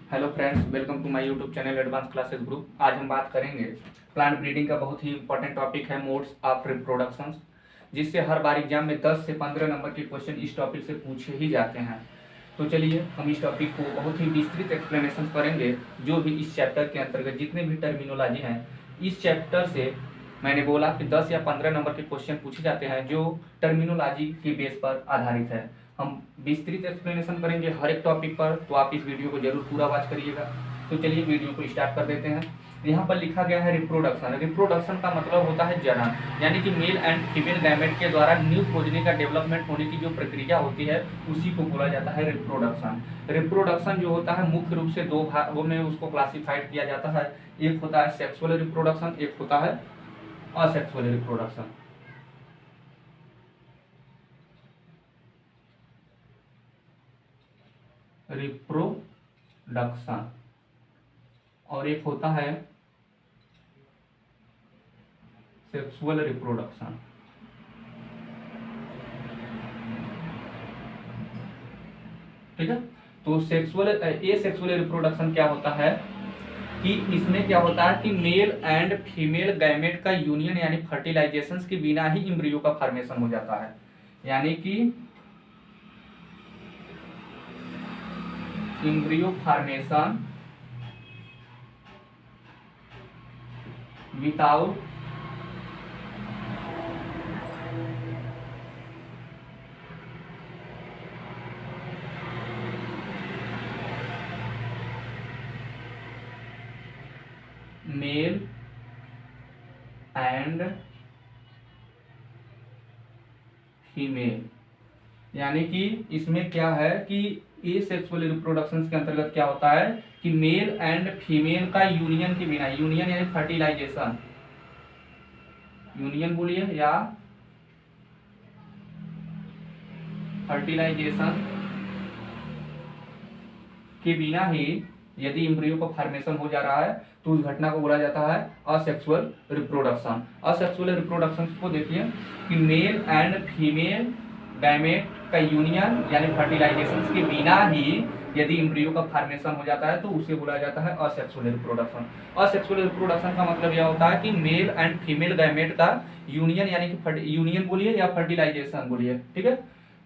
Hello friends, welcome to my YouTube channel advance classes group. आज हम बात करेंगे प्लांट ब्रीडिंग का बहुत ही इंपॉर्टेंट टॉपिक है मोड्स ऑफ रिप्रोडक्शन, जिससे हर बार एग्जाम में 10 से 15 नंबर के क्वेश्चन इस टॉपिक से पूछे ही जाते हैं। तो चलिए हम इस टॉपिक को बहुत ही विस्तृत एक्सप्लेनेशन करेंगे। जो भी इस चैप्टर के अंतर्गत जितने भी टर्मिनोलॉजी हैं, इस चैप्टर से मैंने बोला कि 10 या 15 नंबर के क्वेश्चन पूछे जाते हैं जो टर्मिनोलॉजी के बेस पर आधारित है। हम विस्तृत एक्सप्लेनेशन करेंगे हर एक टॉपिक पर, तो आप इस वीडियो को जरूर पूरा वॉच करिएगा। तो चलिए वीडियो को स्टार्ट कर देते हैं। यहाँ पर लिखा गया है रिप्रोडक्शन। रिप्रोडक्शन का मतलब होता है जनन, यानी कि मेल एंड फीमेल गैमेट के द्वारा न्यू प्रोजेनी का डेवलपमेंट होने की जो प्रक्रिया होती है उसी को बोला जाता है रिप्रोडक्शन। रिप्रोडक्शन जो होता है मुख्य रूप से दो भागों में उसको क्लासिफाइड किया जाता है। एक होता है सेक्सुअल रिप्रोडक्शन, एक होता है असेक्सुअल रिप्रोडक्शन। रिप्रोडक्शन और एक होता है सेक्सुअल रिप्रोडक्शन। ठीक है, तो सेक्सुअल रिप्रोडक्शन क्या होता है कि इसमें क्या होता है कि मेल एंड फीमेल गैमेट का यूनियन यानी फर्टिलाइजेशन के बिना ही एम्ब्रियो का फॉर्मेशन हो जाता है। यानी कि embryo formation without male and female, यानी कि इसमें क्या है कि ए सेक्सुअल रिप्रोडक्शन के अंतर्गत क्या होता है कि मेल एंड फीमेल का यूनियन के बिना, यूनियन यानी फर्टिलाइजेशन, यूनियन बोलिए या फर्टिलाइजेशन के बिना ही यदि एम्ब्रियो का फॉर्मेशन हो जा रहा है तो उस घटना को बोला जाता है असेक्सुअल रिप्रोडक्शन। असेक्सुअल रिप्रोडक्शन को देखिए कि मेल एंड फीमेल गैमेट का यूनियन यानी फर्टिलाइजेशन के बिना ही यदि एम्ब्रियो का फॉर्मेशन हो जाता है तो उसे बोला जाता है असेक्सुअल रिप्रोडक्शन। असेक्सुअल रिप्रोडक्शन का मतलब यह होता है कि मेल एंड फीमेल गैमेट का यूनियन, यानी कि यूनियन बोलिए या फर्टिलाइजेशन बोलिए, ठीक है।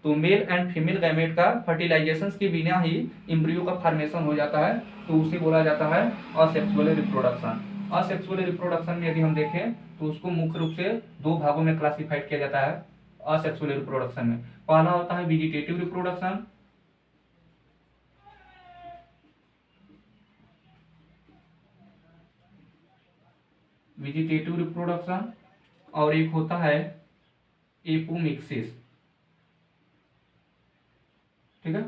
तो मेल एंड फीमेल गैमेट का फर्टिलाइजेशन के बिना ही एम्ब्रियो का फॉर्मेशन हो जाता है तो उसे बोला जाता है असेक्सुअल रिप्रोडक्शन। असेक्सुअल रिप्रोडक्शन में यदि हम देखें तो उसको मुख्य रूप से दो भागों में क्लासिफाइड किया जाता है। असेक्सुअल रिप्रोडक्शन में पहला होता है वेजिटेटिव रिप्रोडक्शन, वेजिटेटिव रिप्रोडक्शन, और एक होता है एपोमिक्सिस। ठीक है,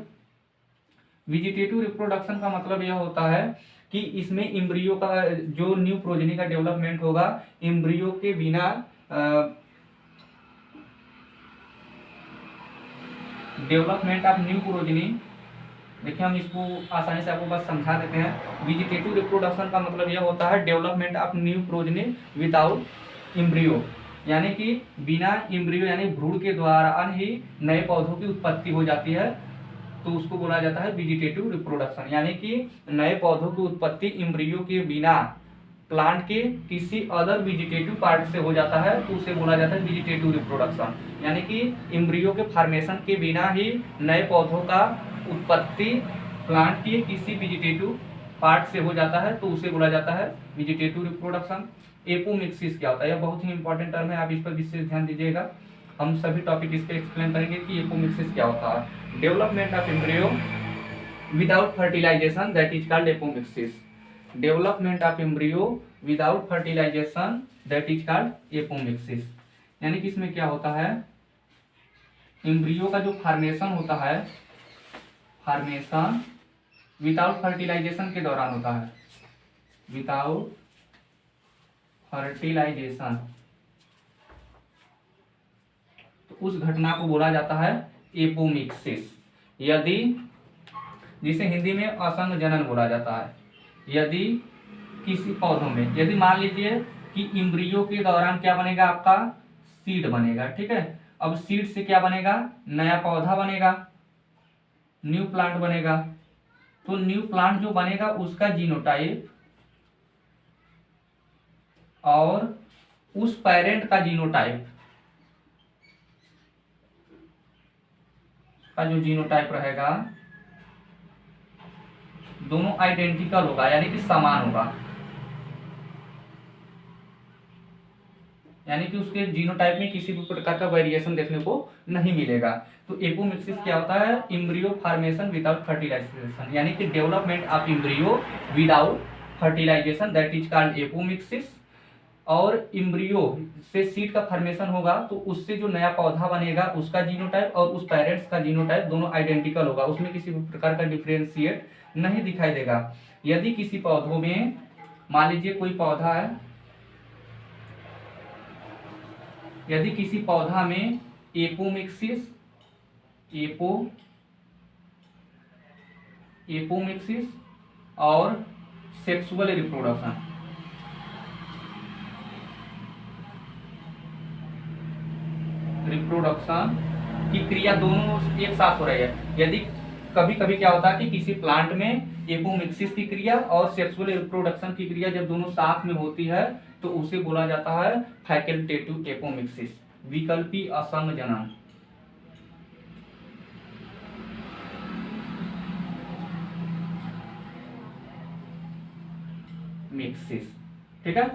वेजिटेटिव रिप्रोडक्शन का मतलब यह होता है कि इसमें एम्ब्रियो का जो न्यू प्रोजेनी का डेवलपमेंट होगा एम्ब्रियो के बिना डेवलपमेंट ऑफ न्यू प्रोजेनी। देखिए हम इसको आसानी से आपको बस समझा देते हैं। वेजिटेटिव रिप्रोडक्शन का मतलब यह होता है development of new progeny without embryo, यानी कि बिना एम्ब्रियो यानी भ्रूण के द्वारा ही नए पौधों की उत्पत्ति हो जाती है तो उसको बोला जाता है वेजिटेटिव रिप्रोडक्शन। यानी कि नए पौधों की उत्पत्ति एम्ब्रियो के बिना प्लांट के किसी अदर वेजिटेटिव पार्ट से हो जाता है तो उसे बोला जाता है वेजिटेटिव रिप्रोडक्शन। यानी कि एम्ब्रियो के फॉर्मेशन के बिना ही नए पौधों का उत्पत्ति प्लांट के किसी वेजिटेटिव पार्ट से हो जाता है तो उसे बोला जाता है वेजिटेटिव रिप्रोडक्शन। एपोमिक्सिस क्या होता है, यह बहुत ही इंपॉर्टेंट टर्म है, आप इस पर विशेष ध्यान दीजिएगा। हम सभी टॉपिक इस पे एक्सप्लेन करेंगे कि एपोमिक्सिस क्या होता है। Development of embryo without fertilization, that is called apomixis. Development of embryo without fertilization, that is called apomixis. यानी कि इसमें क्या होता है, एम्ब्रियो का जो फॉर्मेशन होता है, फॉर्मेशन विदाउट फर्टिलाइजेशन के दौरान होता है, विदाउट फर्टिलाइजेशन, तो उस घटना को बोला जाता है एपोमिक्सिस। यदि, जिसे हिंदी में असंग जनन बोला जाता है, यदि किसी पौधों में, यदि मान लीजिए कि एम्ब्रियो के दौरान क्या बनेगा, आपका सीड बनेगा, ठीक है। अब सीड से क्या बनेगा, नया पौधा बनेगा, न्यू प्लांट बनेगा। तो न्यू प्लांट जो बनेगा उसका जीनोटाइप और उस पेरेंट का जीनोटाइप का जो जीनोटाइप रहेगा दोनों आइडेंटिकल होगा, यानी कि समान होगा, यानी कि उसके जीनोटाइप में किसी भी प्रकार का वेरिएशन देखने को नहीं मिलेगा। तो एपोमिक्सिस क्या होता है? एम्ब्रियो फॉर्मेशन विदाउट फर्टिलाइजेशन, यानी कि development of embryo without fertilization, that is called apomixis. और एम्ब्रियो से सीड का फॉर्मेशन होगा तो उससे जो नया पौधा बनेगा उसका जीनोटाइप और उस पेरेंट्स का जीनोटाइप दोनों आइडेंटिकल होगा, उसमें किसी भी प्रकार का डिफरेंशिएट नहीं दिखाई देगा। यदि किसी पौधों में, मान लीजिए कोई पौधा है, यदि किसी पौधा में एपोमिक्सिस और सेक्सुअल रिप्रोडक्शन की क्रिया दोनों एक साथ हो रही है। यदि कभी कभी क्या होता है कि किसी प्लांट में एपोमिक्सिस की क्रिया और सेक्सुअल रिप्रोडक्शन की क्रिया जब दोनों साथ में होती है तो उसे बोला जाता है फैकल्टेटिव एपोमिक्सिस, विकल्पी असंग जनन। मिक्सिस, ठीक है।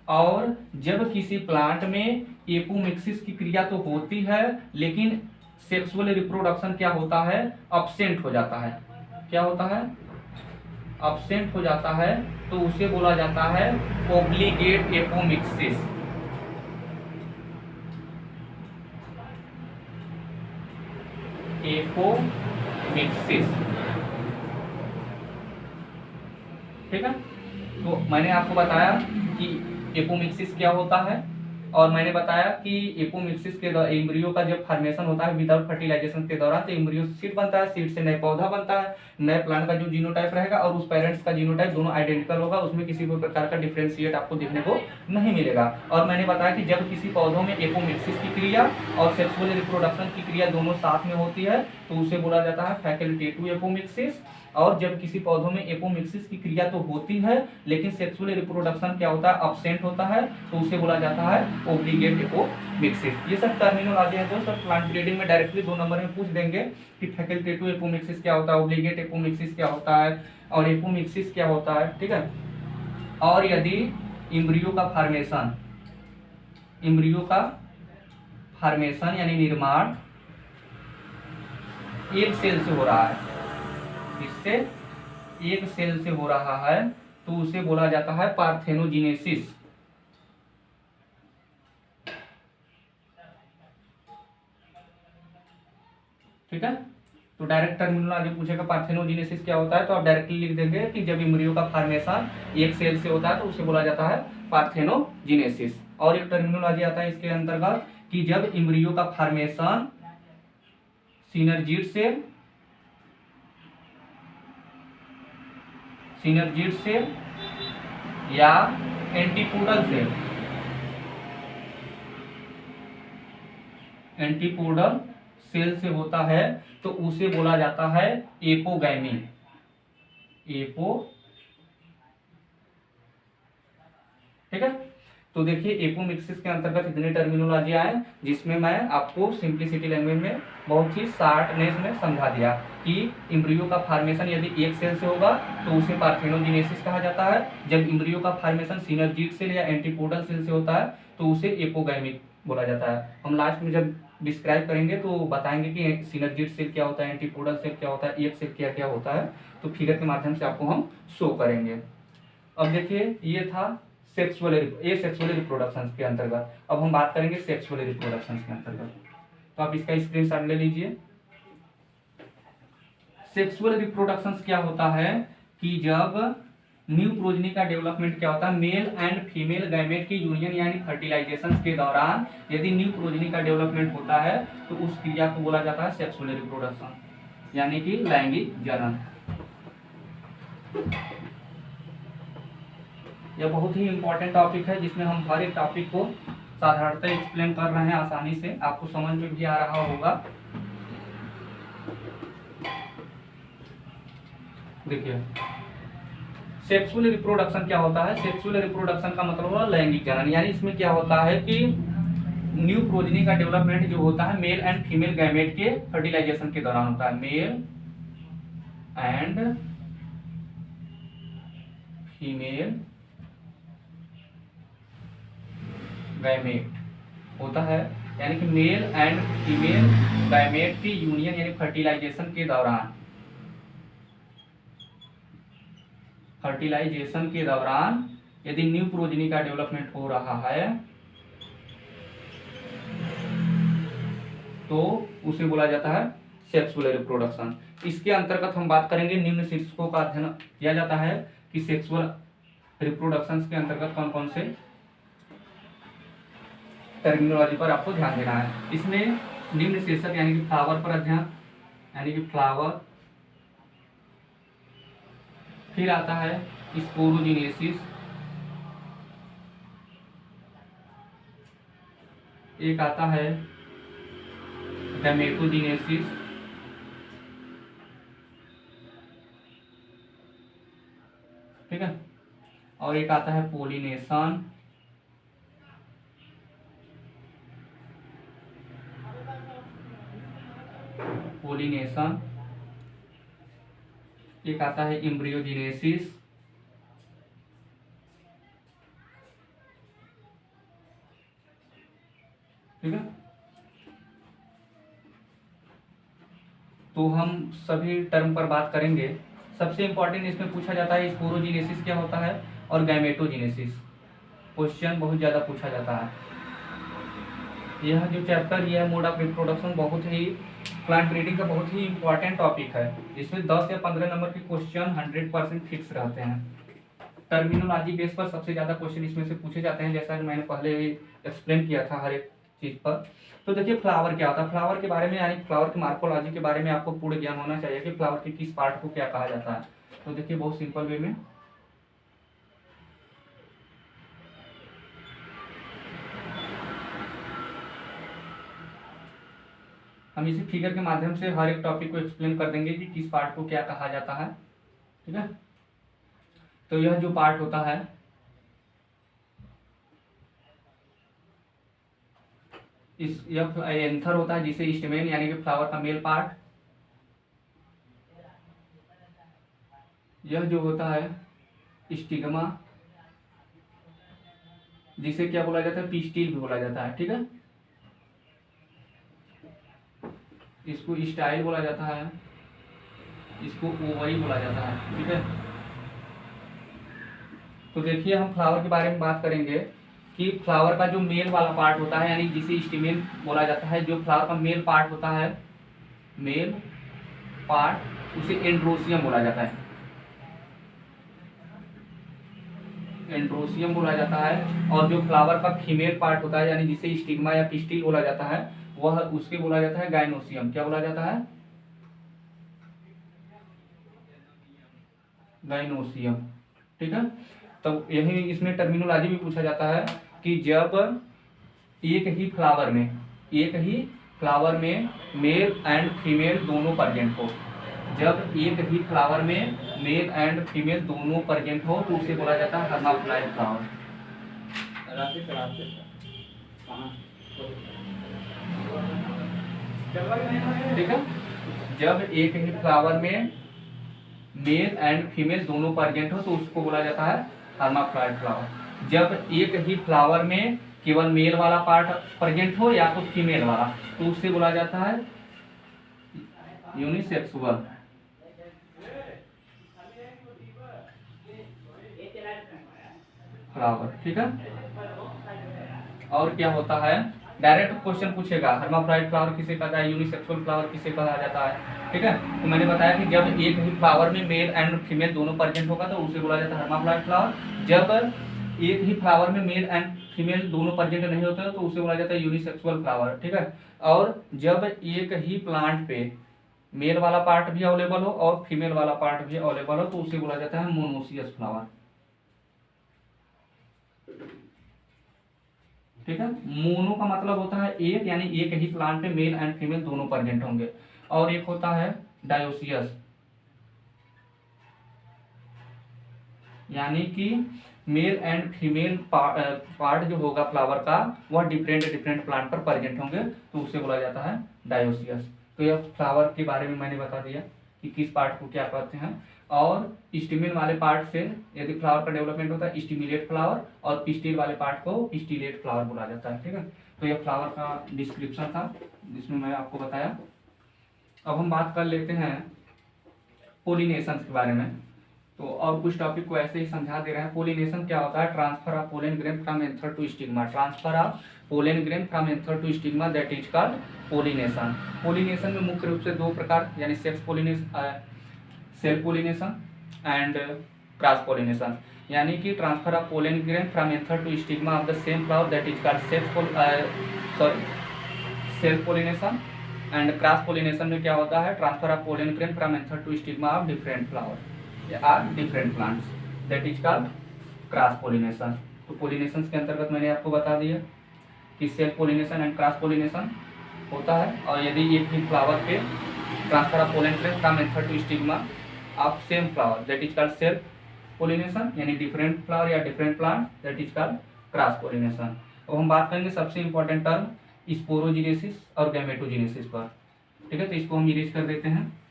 और जब किसी प्लांट में एपोमिक्सिस की क्रिया तो होती है लेकिन सेक्सुअल रिप्रोडक्शन क्या होता है? अब्सेंट हो जाता है। क्या होता है? अब्सेंट हो जाता है, तो उसे बोला जाता है ओब्लिगेट एपोमिक्सिस। एपोमिक्सिस, ठीक है। तो मैंने आपको बताया कि एपोमिक्सिस क्या होता है और मैंने बताया कि एपोमिक्सिस के एम्ब्रियो का जब फॉर्मेशन होता है विदाउट फर्टिलाइजेशन के दौरान तो एम्ब्रियो सीड बनता है, सीड से नया पौधा बनता है, नए प्लांट का जो जीनोटाइप रहेगा और उस पेरेंट्स का जीनोटाइप दोनों आइडेंटिकल होगा, उसमें किसी भी प्रकार का डिफरेंशिएट आपको देखने को नहीं मिलेगा। और मैंने बताया कि जब किसी पौधों में एपोमिक्सिस की क्रिया और सेक्सुअल रिप्रोडक्शन की क्रिया दोनों साथ में होती है तो उसे बोला जाता है फैकल्टेटिव एपोमिक्सिस। और जब किसी पौधों में एपोमिक्सिस की क्रिया तो होती है लेकिन सेक्सुअल रिप्रोडक्शन क्या होता है? अब्सेंट होता है, तो उसे बोला जाता है ओब्लिगेट एपोमिक्सिस। ये सब टर्मिनोलॉजी है दोस्तों, प्लांट ब्रीडिंग में डायरेक्टली 2 नंबर में पूछ देंगे कि फैकल्टेटिव एपोमिक्सिस क्या होता है, ओब्लिगेट एपोमिक्सिस क्या होता है और एपोमिक्सिस क्या होता है, ठीक है। और यदि एम्ब्रियो का फॉर्मेशन यानी निर्माण एक सेल से हो रहा है, इससे एक सेल से हो रहा है तो उसे बोला जाता है पार्थेनोजेनेसिस। ठीक है। तो डायरेक्ट टर्मिनोलॉजी पूछेगा पार्थेनोजेनेसिस क्या होता है तो आप डायरेक्टली लिख देंगे कि जब एम्ब्रियो का फॉर्मेशन एक सेल से होता है तो उसे बोला जाता है पार्थेनोजेनेसिस। और एक टर्मिनोलॉजी आता है इसके अंतर्गत कि जब एम्ब्रियो का फॉर्मेशन सिनर्जिड सेल या एंटीपोडल सेल से होता है तो उसे बोला जाता है एपोगैमी। ठीक है। तो देखिए एपोमिक्सिस के अंतर्गत इतने टर्मिनोलॉजी आए जिसमें मैं आपको सिंप्लिसिटी लैंग्वेज में बहुत ही शार्टनेस में समझा दिया कि एम्ब्रियो का फॉर्मेशन यदि एक सेल से होगा तो उसे पार्थेनोजेनेसिस कहा जाता है, जब एम्ब्रियो का फॉर्मेशन सिनर्जिड सेल या एंटीपोडल सेल से होता है तो उसे एपोगैमिक बोला जाता है। हम लास्ट में जब डिस्क्राइब करेंगे तो बताएंगे कि सिनर्जिड सेल क्या होता है, एंटीपोडल सेल क्या होता है, एक सेल क्या क्या होता है, तो फिगर के माध्यम से आपको हम शो करेंगे। अब देखिए ये था सेक्सुअल रिप्रोडक्शन के अंतर्गत। अब हम बात करेंगे सेक्सुअल रिप्रोडक्शन के अंतर्गत, तो आप इसका स्क्रीनशॉट ले लीजिए। सेक्सुअल रिप्रोडक्शन क्या होता है कि जब न्यू प्रोजनी का डेवलपमेंट क्या होता है, मेल एंड फीमेल गैमेट की यूनियन यानी फर्टिलाइजेशन के दौरान यदि न्यू प्रोजनी का डेवलपमेंट होता है तो उस क्रिया को बोला जाता है सेक्सुअल रिप्रोडक्शन यानी कि लैंगिक जनन। यह बहुत ही इंपॉर्टेंट टॉपिक है जिसमें हम हर एक टॉपिक को साधारणतः एक्सप्लेन कर रहे हैं, आसानी से आपको समझ में भी आ रहा होगा। देखिए सेक्सुअल रिप्रोडक्शन क्या होता है, सेक्सुअल रिप्रोडक्शन का मतलब हुआ लैंगिक जनन, यानी इसमें क्या होता है कि न्यू प्रोजेनी का डेवलपमेंट जो होता है मेल एंड फीमेल गैमेट के फर्टिलाइजेशन के दौरान होता है, मेल एंड फीमेल गैमेट होता है, यानी कि मेल एंड फीमेल गैमेट की यूनियन यानी फर्टिलाइजेशन के दौरान, फर्टिलाइजेशन के दौरान यदि न्यू प्रोजेनी का डेवलपमेंट हो रहा है तो उसे बोला जाता है सेक्सुअल रिप्रोडक्शन। इसके अंतर्गत हम बात करेंगे, निम्न शीर्षकों का अध्ययन किया जाता है कि सेक्सुअल रिप्रोडक्शन के अंतर्गत कौन कौन से टर्मिनोलॉजी पर आपको ध्यान देना है। इसमें निम्न शीर्षक यानी कि फ्लावर पर अध्ययन, यानी कि फ्लावर, फिर आता है स्पोरोजिनेसिस, एक आता है गैमेटोजिनेसिस, ठीक है, और एक आता है पोलिनेशन, पोलिनेशन, एक आता है एम्ब्रियोजेनेसिस, ठीक है। तो हम सभी टर्म पर बात करेंगे। सबसे इंपॉर्टेंट इसमें पूछा जाता है स्पोरोजिनेसिस क्या होता है और गैमेटोजिनेसिस, क्वेश्चन बहुत ज्यादा पूछा जाता है। यह जो चैप्टर ये है मोड ऑफ रिप्रोडक्शन, बहुत ही प्लांट ब्रीडिंग का बहुत ही इंपॉर्टेंट टॉपिक है। इसमें 10 या 15 नंबर के क्वेश्चन 100% फिक्स रहते हैं। टर्मिनोलॉजी बेस पर सबसे ज्यादा क्वेश्चन इसमें से पूछे जाते हैं, जैसा कि मैंने पहले एक्सप्लेन किया था हर एक चीज पर। तो देखिए फ्लावर क्या होता है, फ्लावर के बारे में यानी फ्लावर की मार्फोलॉजी के बारे में आपको पूर्ण ज्ञान होना चाहिए कि फ्लावर के किस पार्ट को क्या कहा जाता है। तो देखिए बहुत सिंपल वे में हम इसी फिगर के माध्यम से हर एक टॉपिक को एक्सप्लेन कर देंगे कि किस पार्ट को क्या कहा जाता है, ठीक है। तो यह जो पार्ट होता है यह एंथर होता है, जिसे स्टेमेन यानी कि फ्लावर का मेल पार्ट, यह जो होता है स्टिग्मा, जिसे क्या बोला जाता है पिस्टिल भी बोला जाता है, ठीक है। इसको स्टाइल बोला जाता है, इसको ओवरी बोला जाता है, ठीक है। तो देखिए हम फ्लावर के बारे में बात करेंगे कि फ्लावर का जो मेल वाला पार्ट होता है यानी जिसे स्टिमेन बोला जाता है, जो फ्लावर का मेल पार्ट होता है, मेल पार्ट, उसे एंड्रोसियम बोला जाता है, एंड्रोसियम बोला जाता है। और जो फ्लावर का फीमेल पार्ट होता है यानी जिसे स्टिग्मा या पिस्टिल बोला जाता है, वह उसके बोला जाता है गाइनोसियम। क्या बोला जाता है? गाइनोसियम, ठीक है। तो यही इसमें टर्मिनोलॉजी भी पूछा जाता है कि जब एक ही फ्लावर में मेल एंड फीमेल दोनों प्रेजेंट हो, जब एक ही फ्लावर में मेल एंड फीमेल दोनों प्रेजेंट हो तो उसे बोला जाता है हर्माफ्रोडाइट फ्लावर। ठीक है, जब एक ही फ्लावर में मेल एंड फीमेल दोनों प्रेजेंट हो तो उसको बोला जाता है हर्माफ्रोडाइट फ्लावर। जब एक ही फ्लावर में केवल मेल वाला पार्ट प्रेजेंट हो या तो फीमेल वाला, तो उससे बोला जाता है यूनिसेक्सुअल। फ्लावर, ठीक है। और क्या होता है, डायरेक्ट क्वेश्चन पूछेगा हर्माफ्रोडाइट फ्लावर किसे कहा जाता है, यूनिसेक्सुअल फ्लावर किसे कहा जाता है, ठीक है। तो मैंने बताया कि जब एक ही फ्लावर में मेल एंड फीमेल दोनों प्रेजेंट होगा तो उसे बोला जाता है हर्माफ्रोडाइट फ्लावर। जब एक ही फ्लावर में मेल एंड फीमेल दोनों प्रेजेंट नहीं होते तो उसे बोला जाता है यूनिसेक्सुअल फ्लावर, ठीक है। और जब एक ही प्लांट पे मेल वाला पार्ट भी अवेलेबल हो और फीमेल वाला पार्ट भी अवेलेबल हो तो उसे बोला जाता है मोनोसियस फ्लावर, ठीक है। मोनो का मतलब होता है एक, यानी एक ही प्लांट में मेल एंड फीमेल दोनों प्रेजेंट होंगे। और एक होता है डायोसियस, यानी कि मेल एंड फीमेल पार्ट जो होगा फ्लावर का वह डिफरेंट डिफरेंट प्लांट पर प्रेजेंट होंगे, तो उसे बोला जाता है डायोसियस। तो यह फ्लावर के बारे में मैंने बता दिया कि किस पार्ट को क्या कहते हैं। और स्टिमिल वाले पार्ट से यदि फ्लावर का डेवलपमेंट होता है स्टिमुलेट फ्लावर, और पिस्टिल वाले पार्ट को पिस्टिलेट फ्लावर बोला जाता है। ठीक है, तो यह फ्लावर का डिस्क्रिप्शन था जिसमें मैं आपको बताया। अब हम बात कर लेते हैं पोलिनेशन के बारे में। तो और कुछ टॉपिक को ऐसे ही समझा दे रहे हैं। पोलिनेशन क्या होता है? Transfer of pollen grain from anther to stigma. Transfer of pollen grain from anther to stigma, that is called pollination. Pollination में मुख्य रूप से दो प्रकार, यानी sex pollination, self pollination and cross pollination. यानी कि transfer of pollen grain from anther to stigma of the same flower, that is called self pollination. And cross pollination में क्या होता है? Transfer of pollen grain from anther to stigma of different flower or different plants, that is called cross pollination. तो pollination के अंतर्गत मैंने आपको बता दिया कि self pollination and cross pollination होता है। और यदि एक ही फ्लावर पे transfer of pollen grain from anther to stigma of same flower, that is called self pollination, यानी डिफरेंट फ्लावर या different plant, that is called cross pollination. अब हम बात करेंगे सबसे इंपॉर्टेंट टर्म स्पोरोजिनेसिस और गैमेटोजिनेसिस पर। ठीक है, तो इसको हम इरेज कर देते हैं।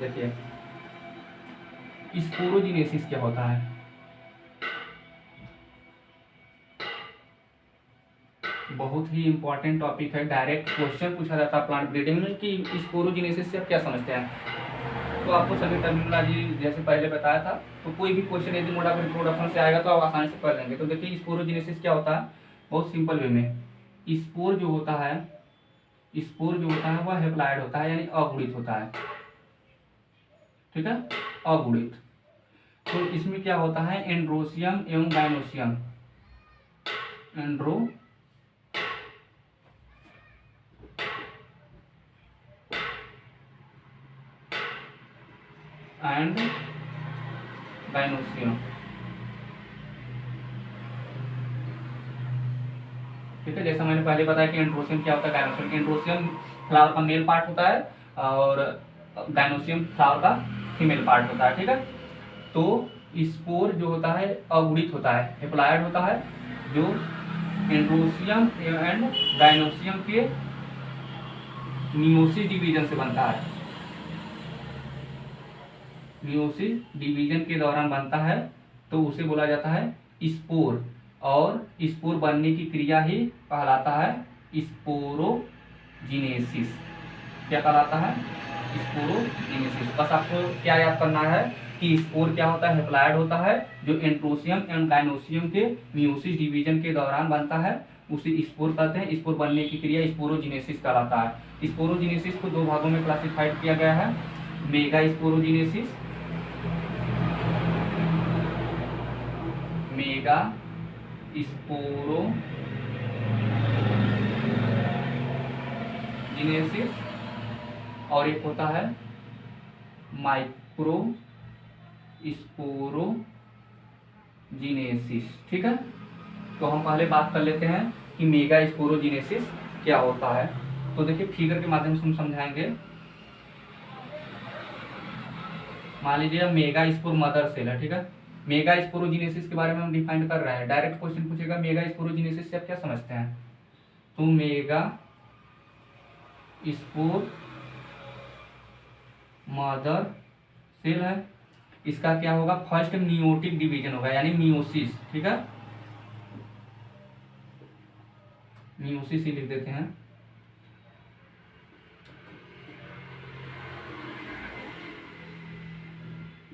देखिए स्पोरोजिनेसिस क्या होता है? बहुत ही इंपॉर्टेंट टॉपिक है। डायरेक्ट क्वेश्चन पूछा जाता है प्लांट ब्रीडिंग में कि स्पोरोजिनेसिस से आप क्या समझते हैं। तो आपको सभी टर्मिनोलॉजी जैसे पहले बताया था, तो कोई भी क्वेश्चन यदि मोड ऑफ रिप्रोडक्शन से आएगा तो आप आसानी से पढ़ लेंगे। तो देखिए स्पोरोजिनेसिस क्या होता है, बहुत सिंपल वे में। स्पोर जो होता है, स्पोर जो होता है वह हेप्लॉइड होता है, यानी अगुणित होता है। ठीक है, अगुणित। तो इसमें क्या होता है? एंड्रोसियम एवं गाइनोसियम, एंड्रो एंड गाइनोसियम। ठीक है, जैसा मैंने पहले बताया कि एंड्रोसियम क्या होता है, गाइनोसियम। एंड्रोसियम फ्लावर का मेल पार्ट होता है और गाइनोसियम फ्लावर का फीमेल पार्ट होता है। ठीक है, तो स्पोर जो होता है अगुणित होता है, हेप्लॉइड होता है, जो एंड्रोसियम एंड गाइनोसियम के मियोसिस डिवीजन से बनता है। मियोसिस डिवीजन के दौरान बनता है, तो उसे बोला जाता है स्पोर। और स्पोर बनने की क्रिया ही कहलाता है स्पोरोजिनेसिस। क्या कहलाता है? स्पोरोजिनेसिस। बस आपको क्या याद करना है कि स्पोर क्या होता है? हेप्लॉइड होता है, जो एंड्रोसियम एंड गाइनोसियम के मियोसिस डिवीजन के दौरान बनता है, उसे स्पोर कहते हैं। स्पोर बनने की क्रिया स्पोरोजिनेसिस कहलाता है। स्पोरोजिनेसिस को दो भागों में क्लासिफाइड किया गया है, मेगा स्पोरोजिनेसिस, मेगा स्पोरोजिनेसिस, और एक होता है माइक्रो स्पोरोजिनेसिस। ठीक है, तो हम पहले बात कर लेते हैं कि मेगा स्पोरोजिनेसिस क्या होता है। तो देखिए फिगर के माध्यम से हम समझाएंगे। मान लीजिए मेगा स्पोर मदर सेल है। ठीक है, मेगा स्पोरोजिनेसिस के बारे में हम डिफाइन कर रहे हैं। डायरेक्ट क्वेश्चन पूछेगा मेगा स्पोरोजिनेसिस से आप क्या समझते हैं? तो मेगा स्पोर मदर सेल है, इसका क्या होगा? फर्स्ट मियोटिक डिवीजन होगा, यानी मियोसिस। ठीक है, मियोसिस ही लिख देते हैं।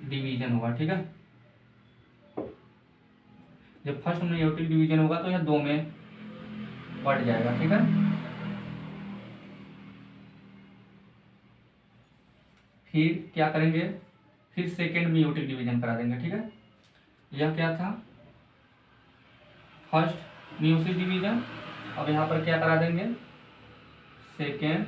डिवीजन होगा। ठीक है, जब फर्स्ट मियोटिक डिवीजन होगा तो यह दो में बढ़ जाएगा। ठीक है, फिर क्या करेंगे? फिर सेकेंड मियोटिक डिवीजन करा देंगे। ठीक है, यह क्या था? First meiosis division. अब यहाँ पर क्या करा देंगे? सेकेंड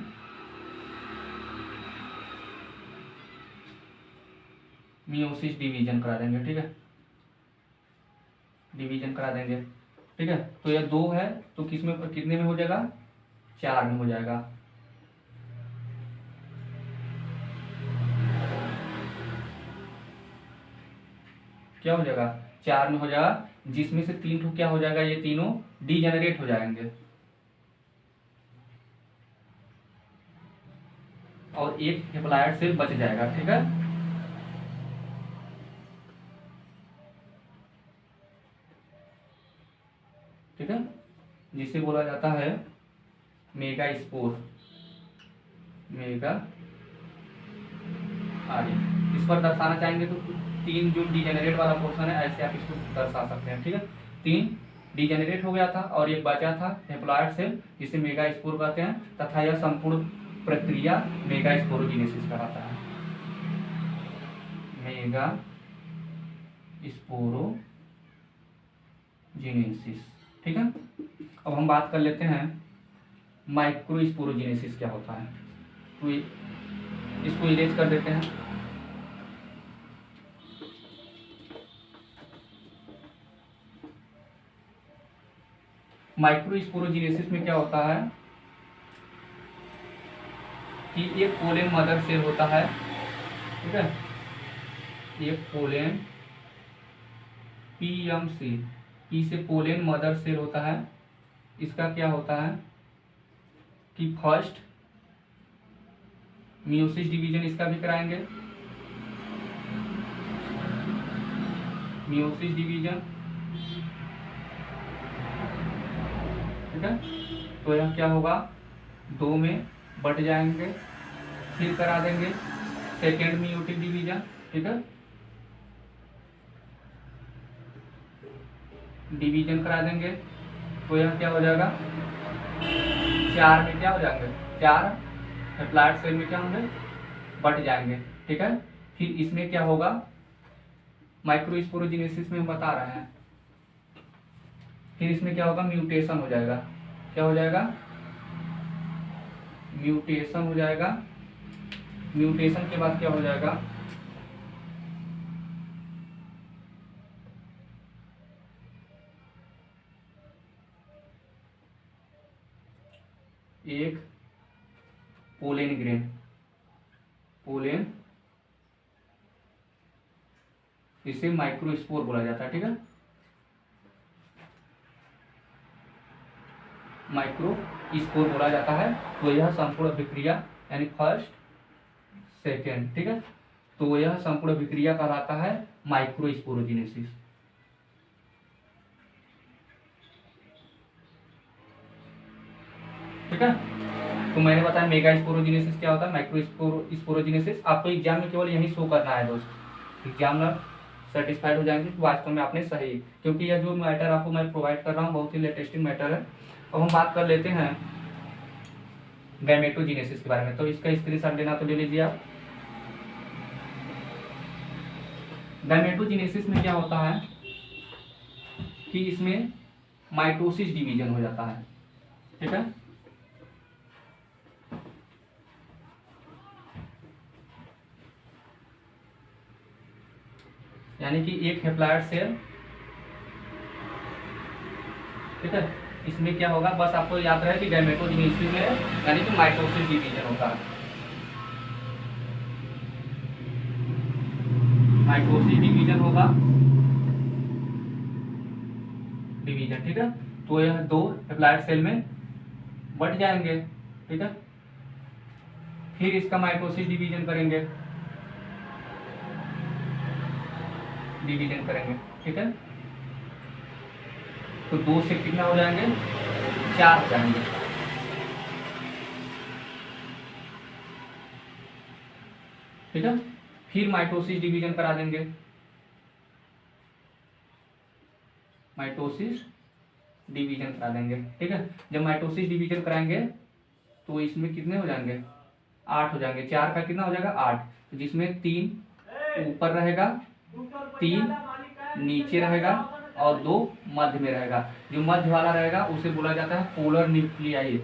मियोसिस डिवीजन करा देंगे। ठीक है, डिवीजन करा देंगे। ठीक है, तो यह दो है, तो किस में कितने में हो जाएगा? 4 में हो जाएगा। क्या हो जाएगा, 4 में हो जाएगा, जिसमें से 3 ठो क्या हो जाएगा, ये तीनों डीजेनरेट हो जाएंगे और एक हैप्लॉइड सेल बच जाएगा। ठीक है, ठीक है, जिसे बोला जाता है मेगा स्पोर, मेगा आगे। इस पर दर्शाना चाहेंगे तो 3 जो डीजेनरेट वाला पोर्शन है ऐसे आप इसको दर्शा सकते हैं। ठीक है, 3 डीजेनरेट हो गया था और एक बचा था हैप्लॉइड सेल जिसे मेगा स्पोर कहते हैं, तथा यह संपूर्ण प्रक्रिया मेगा स्पोरोजेनेसिस कहलाता है, मेगा स्पोरोजेनेसिस। ठीक है, अब हम बात कर लेते हैं माइक्रो स्पोरोजेनेसिस क्या होता है। तो इसको इरेज कर देते हैं। माइक्रो स्पोरोजेनेसिस में क्या होता है कि एक पोलेन मदर सेल होता है। ठीक है, एक पोलेन PMC, पी से पोलेन मदर सेल होता है। इसका क्या होता है कि फर्स्ट मियोसिस डिवीजन इसका भी कराएंगे, मियोसिस डिवीजन। ठीक है, तो यह क्या होगा, 2 में बट जाएंगे, फिर करा देंगे सेकेंड मियोटिक डिवीजन। ठीक है, डिवीजन करा देंगे तो यह क्या हो जाएगा, 4 में क्या हो जाएंगे, 4 हैप्लॉइड सेल में क्या होंगे, बट जाएंगे। ठीक है, फिर इसमें क्या होगा, माइक्रो स्पोरोजेनेसिस में हम बता रहे हैं, फिर इसमें क्या होगा, म्यूटेशन हो जाएगा। क्या हो जाएगा, म्यूटेशन हो जाएगा। म्यूटेशन के बाद क्या हो जाएगा, एक पोलेन ग्रेन, पोलेन, इसे माइक्रोस्पोर बोला जाता है। ठीक है, माइक्रो स्पोर बोला जाता है। तो यह संपूर्ण अभिक्रिया यानी फर्स्ट सेकेंड, ठीक है, तो यह संपूर्ण अभिक्रिया कहलाता है माइक्रो स्पोरोजेनेसिस। ठीक है, तो मैंने बताया मेगा स्पोरोजेनेसिस क्या होता है, माइक्रो स्पोरोजेनेसिस। आपको एग्जाम में केवल यही शो करना है दोस्त, एग्जामिनर सेटिस्फाइड हो जाएंगे कि वास्तव में आपने सही, क्योंकि यह जो मैटर आपको मैं प्रोवाइड कर रहा हूँ बहुत ही लेटेस्टिंग मैटर है। अब हम बात कर लेते हैं गैमेटोजेनेसिस के बारे में, तो इसका स्क्रीनशॉट लेना तो ले लीजिए आप। गैमेटोजेनेसिस में क्या होता है कि इसमें माइटोसिस डिवीजन हो जाता है। ठीक है, यानी कि एक हैप्लॉइड सेल, ठीक है, इसमें क्या होगा, बस आपको याद रहे कि गैमेटोजेनेसिस में यानी कि माइटोसिस डिवीजन होता है, माइटोसिस डिवीजन होगा, डिवीजन। ठीक है, तो यह 2 हैप्लॉइड सेल में बट जाएंगे। ठीक है, फिर इसका माइटोसिस डिवीजन करेंगे, डिवीजन करेंगे। ठीक है, तो 2 से कितना हो जाएंगे, 4 हो जाएंगे। ठीक है, फिर माइटोसिस डिवीजन करा देंगे, माइटोसिस डिवीजन करा देंगे। ठीक है, जब माइटोसिस डिवीजन कराएंगे तो इसमें कितने हो जाएंगे, 8 हो जाएंगे। 4 का कितना हो जाएगा, 8, तो जिसमें 3 ऊपर रहेगा, 3 नीचे रहेगा और 2 मध्य में रहेगा। जो मध्य वाला रहेगा उसे बोला जाता है पोलर न्यूक्लियाई,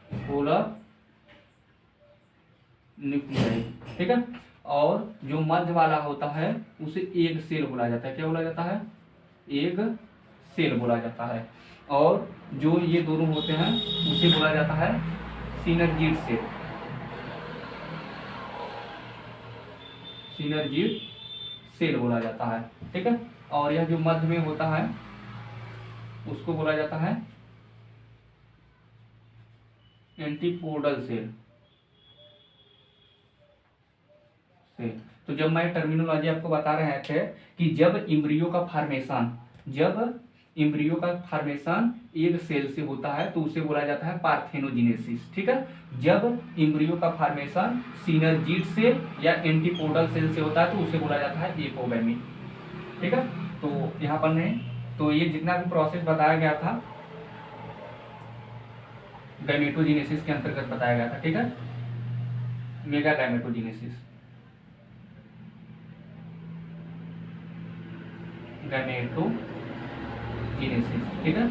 पोलर न्यूक्लियाई। ठीक है, और जो मध्य वाला होता है उसे एक सेल बोला जाता है। क्या बोला जाता है, एक सेल बोला जाता है। और जो ये दोनों होते हैं उसे बोला जाता है सिनर्जिड सेल, सिनर्जिड सेल बोला जाता है, ठीक है। और यह जो मध्य में होता है उसको बोला जाता है एंटीपोडल सेल। तो जब मैं टर्मिनोलॉजी आपको बता रहे थे कि जब इम्ब्रियो का फार्मेशन एक सेल से होता है तो उसे बोला जाता है पार्थेनोजेनेसिस, ठीक है। जब इम्ब्रियो का फार्मेशन सिनर्जिड सेल या एंटीपोडल सेल से होता है तो उसे बोला जाता है एपोगैमी, ठीक है। तो यहाँ पर नहीं, तो ये जितना भी प्रोसेस बताया गया था गैमेटोजेनेसिस के अंतर्गत बताया गया था, ठीक है। मेगा गैमेटोजेनेसिस, ठीक है।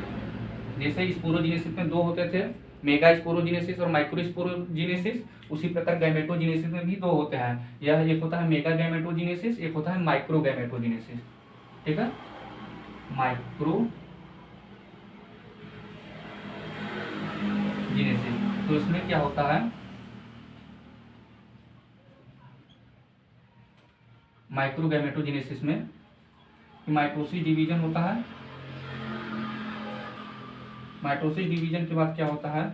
जैसे स्पोरोजेनेसिस में दो होते थे, मेगा स्पोरोजेनेसिस और माइक्रो स्पोरोजेनेसिस, उसी प्रकार गैमेटोजेनेसिस में भी दो होते हैं। यह एक होता है मेगा गैमेटोजेनेसिस, एक होता है माइक्रो गैमेटोजेनेसिस, ठीक है। माइक्रो जेनेसिस, तो इसमें क्या होता है, माइक्रो गैमेटोजेनेसिस में माइटोसिस डिवीजन होता है। माइटोसिस डिवीजन के बाद क्या होता है,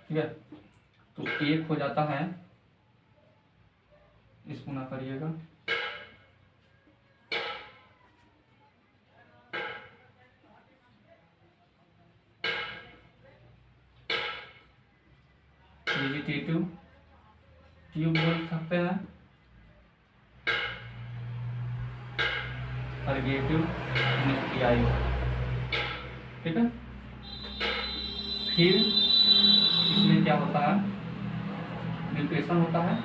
ठीक है। तो एक हो जाता है, इसको ना करिएगा, वेजिटेटिव ट्यूब बोल सकते हैं, अलगेटिव न्यूक्लियाई, ठीक है। फिर इसमें क्या होता है, म्यूटेशन होता है,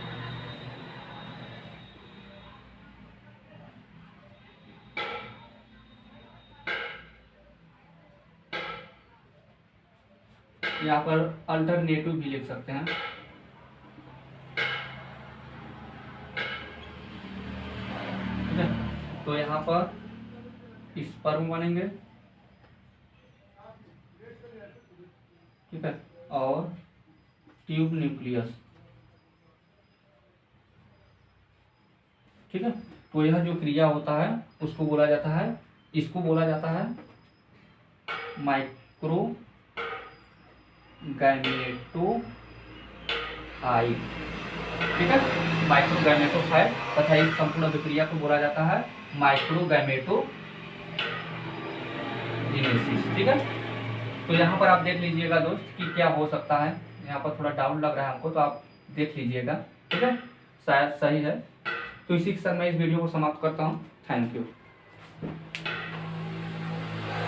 यहाँ पर अल्टरनेटिव भी लिख सकते हैं, ठीक है। तो यहाँ पर स्पर्म बनेंगे, ठीक है, और ट्यूब न्यूक्लियस, ठीक है। तो यह जो क्रिया होता है उसको बोला जाता है, इसको बोला जाता है माइक्रो गैमेटोफाइट, ठीक है, माइक्रो गैमेटोफाइट, तथा इस संपूर्ण प्रक्रिया को बोला जाता है माइक्रो गैमेटोजेनेसिस, ठीक है। तो यहाँ पर आप देख लीजिएगा दोस्त कि क्या हो सकता है, यहाँ पर थोड़ा डाउट लग रहा है हमको, तो आप देख लीजिएगा, ठीक है, शायद सही है। तो इसी के साथ मैं इस वीडियो को समाप्त करता हूँ। Thank you.